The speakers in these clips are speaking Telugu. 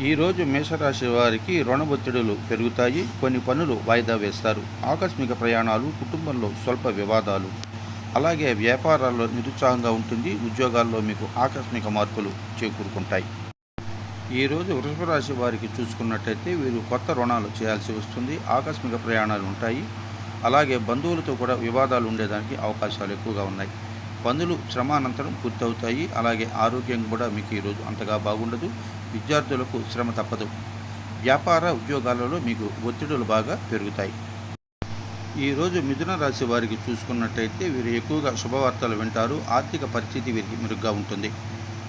ఈరోజు మేషరాశి వారికి రుణ ఒత్తిడులు పెరుగుతాయి. కొన్ని పనులు వాయిదా వేస్తారు. ఆకస్మిక ప్రయాణాలు, కుటుంబంలో స్వల్ప వివాదాలు, అలాగే వ్యాపారాల్లో నిరుత్సాహంగా ఉంటుంది. ఉద్యోగాల్లో మీకు ఆకస్మిక మార్పులు చేకూరుకుంటాయి. ఈరోజు వృషభ రాశి వారికి చూసుకున్నట్టయితే వీరు కొత్త రుణాలు చేయాల్సి వస్తుంది. ఆకస్మిక ప్రయాణాలు ఉంటాయి. అలాగే బంధువులతో కూడా వివాదాలు ఉండేదానికి అవకాశాలు ఎక్కువగా ఉన్నాయి. పనులు శ్రమానంతరం పూర్తవుతాయి. అలాగే ఆరోగ్యం కూడా మీకు ఈరోజు అంతగా బాగుండదు. విద్యార్థులకు శ్రమ తప్పదు. వ్యాపార ఉద్యోగాలలో మీకు ఒత్తిడులు బాగా పెరుగుతాయి. ఈరోజు మిథున రాశి వారికి చూసుకున్నట్టయితే వీరు ఎక్కువగా శుభవార్తలు వింటారు. ఆర్థిక పరిస్థితి వీరికి మెరుగ్గా ఉంటుంది.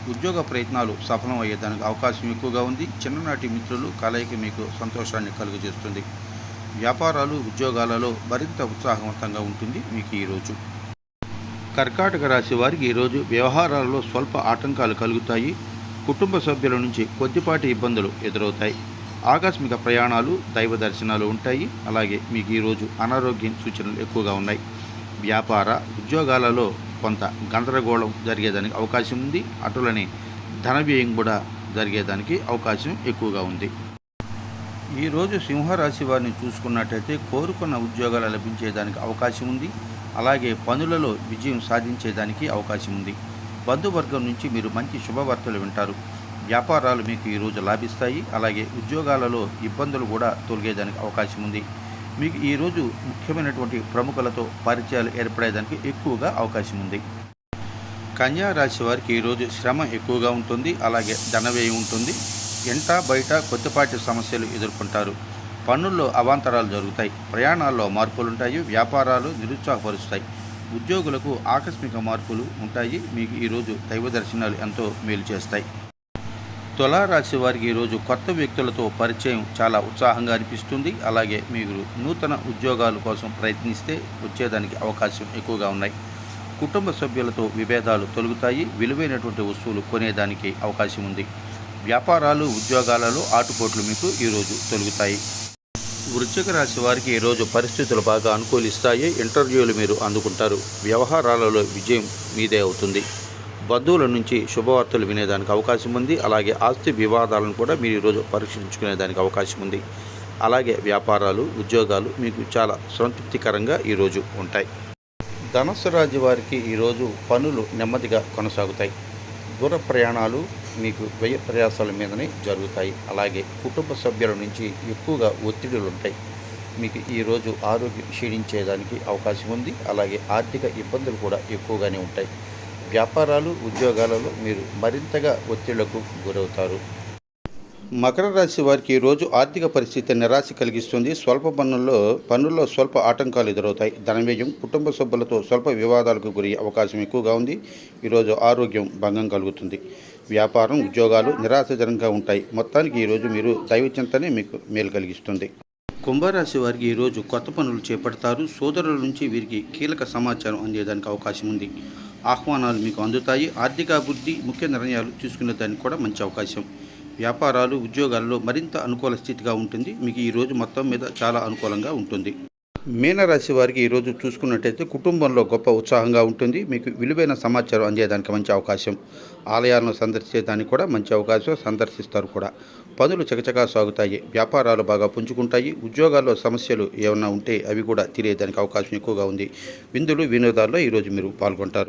ఉద్యోగ ప్రయత్నాలు సఫలం అయ్యేదానికి అవకాశం ఎక్కువగా ఉంది. చిన్ననాటి మిత్రులు కలయిక మీకు సంతోషాన్ని కలుగజేస్తుంది. వ్యాపారాలు ఉద్యోగాలలో మరింత ఉత్సాహవంతంగా ఉంటుంది మీకు ఈరోజు. కర్కాటక రాశి వారికి ఈరోజు వ్యవహారాలలో స్వల్ప ఆటంకాలు కలుగుతాయి. కుటుంబ సభ్యుల నుంచి కొద్దిపాటి ఇబ్బందులు ఎదురవుతాయి. ఆకస్మిక ప్రయాణాలు, దైవ దర్శనాలు ఉంటాయి. అలాగే మీకు ఈరోజు అనారోగ్యం సూచనలు ఎక్కువగా ఉన్నాయి. వ్యాపార ఉద్యోగాలలో కొంత గందరగోళం జరిగేదానికి అవకాశం ఉంది. అటులనే ధన వ్యయం కూడా జరిగేదానికి అవకాశం ఎక్కువగా ఉంది. ఈరోజు సింహరాశి వారిని చూసుకున్నట్టయితే కోరుకున్న ఉద్యోగాలు లభించేదానికి అవకాశం ఉంది. అలాగే పనులలో విజయం సాధించేదానికి అవకాశం ఉంది. బంధువర్గం నుంచి మీరు మంచి శుభవార్తలు వింటారు. వ్యాపారాలు మీకు ఈరోజు లాభిస్తాయి. అలాగే ఉద్యోగాలలో ఇబ్బందులు కూడా తొలగేదానికి అవకాశం ఉంది. మీకు ఈరోజు ముఖ్యమైనటువంటి ప్రముఖులతో పరిచయాలు ఏర్పడేదానికి ఎక్కువగా అవకాశం ఉంది. కన్యా రాశి వారికి ఈరోజు శ్రమ ఎక్కువగా ఉంటుంది. అలాగే ధనవ్యయం ఉంటుంది. ఎంట బయట కొద్దిపాటి సమస్యలు ఎదుర్కొంటారు. పన్నుల్లో అవాంతరాలు జరుగుతాయి. ప్రయాణాల్లో మార్పులుంటాయి. వ్యాపారాలు నిరుత్సాహపరుస్తాయి. ఉద్యోగులకు ఆకస్మిక మార్పులు ఉంటాయి. మీకు ఈరోజు దైవ దర్శనాలు ఎంతో మేలు చేస్తాయి. తులారాశి వారికి ఈరోజు కొత్త వ్యక్తులతో పరిచయం చాలా ఉత్సాహంగా అనిపిస్తుంది. అలాగే మీరు నూతన ఉద్యోగాల కోసం ప్రయత్నిస్తే వచ్చేదానికి అవకాశం ఎక్కువగా ఉన్నాయి. కుటుంబ సభ్యులతో విభేదాలు తొలగుతాయి. విలువైనటువంటి వస్తువులు కొనేదానికి అవకాశం ఉంది. వ్యాపారాలు ఉద్యోగాలలో ఆటుపోట్లు మీకు ఈరోజు తొలగుతాయి. వృశ్చిక రాశి వారికి ఈరోజు పరిస్థితులు బాగా అనుకూలిస్తాయి. ఇంటర్వ్యూలు మీరు అందుకుంటారు. వ్యవహారాలలో విజయం మీదే అవుతుంది. బంధువుల నుంచి శుభవార్తలు వినేదానికి అవకాశం ఉంది. అలాగే ఆస్తి వివాదాలను కూడా మీరు ఈరోజు పరీక్షించుకునేదానికి అవకాశం ఉంది. అలాగే వ్యాపారాలు ఉద్యోగాలు మీకు చాలా సంతృప్తికరంగా ఈరోజు ఉంటాయి. ధనుస్సు రాశి వారికి ఈరోజు పనులు నెమ్మదిగా కొనసాగుతాయి. దూర ప్రయాణాలు మీకు వ్యయ ప్రయాసాల మీదనే జరుగుతాయి. అలాగే కుటుంబ సభ్యుల నుంచి ఎక్కువగా ఒత్తిడులు ఉంటాయి. మీకు ఈరోజు ఆరోగ్యం క్షీణించేదానికి అవకాశం ఉంది. అలాగే ఆర్థిక ఇబ్బందులు కూడా ఎక్కువగానే ఉంటాయి. వ్యాపారాలు ఉద్యోగాలలో మీరు మరింతగా ఒత్తిళ్లకు గురవుతారు. మకర రాశి వారికి ఈరోజు ఆర్థిక పరిస్థితి నిరాశ కలిగిస్తుంది. స్వల్ప పనుల్లో స్వల్ప ఆటంకాలు ఎదురవుతాయి. ధనవ్యయం, కుటుంబ సభ్యులతో స్వల్ప వివాదాలకు గురి అవకాశం ఎక్కువగా ఉంది. ఈరోజు ఆరోగ్యం భంగం కలుగుతుంది. వ్యాపారం ఉద్యోగాలు నిరాశజనకంగా ఉంటాయి. మొత్తానికి ఈరోజు మీరు దైవచింతనే మీకు మేలు కలిగిస్తుంది. కుంభరాశి వారికి ఈరోజు కొత్త పనులు చేపడతారు. సోదరుల నుంచి వీరికి కీలక సమాచారం అందేదానికి అవకాశం ఉంది. ఆహ్వానాలు మీకు అందుతాయి. ఆర్థిక అభివృద్ధి, ముఖ్య నిర్ణయాలు తీసుకునే దానికి కూడా మంచి అవకాశం. వ్యాపారాలు ఉద్యోగాల్లో మరింత అనుకూల స్థితిగా ఉంటుంది. మీకు ఈరోజు మొత్తం మీద చాలా అనుకూలంగా ఉంటుంది. మీనరాశి వారికి ఈరోజు చూసుకున్నట్టయితే కుటుంబంలో గొప్ప ఉత్సాహంగా ఉంటుంది. మీకు విలువైన సమాచారం అందేదానికి మంచి అవకాశం. ఆలయాలను సందర్శించేదానికి కూడా మంచి అవకాశం. సందర్శిస్తారు కూడా. పనులు చకచకా సాగుతాయి. వ్యాపారాలు బాగా పుంజుకుంటాయి. ఉద్యోగాల్లో సమస్యలు ఏమైనా ఉంటే అవి కూడా తీరేదానికి అవకాశం ఎక్కువగా ఉంది. విందులు వినోదాల్లో ఈరోజు మీరు పాల్గొంటారు.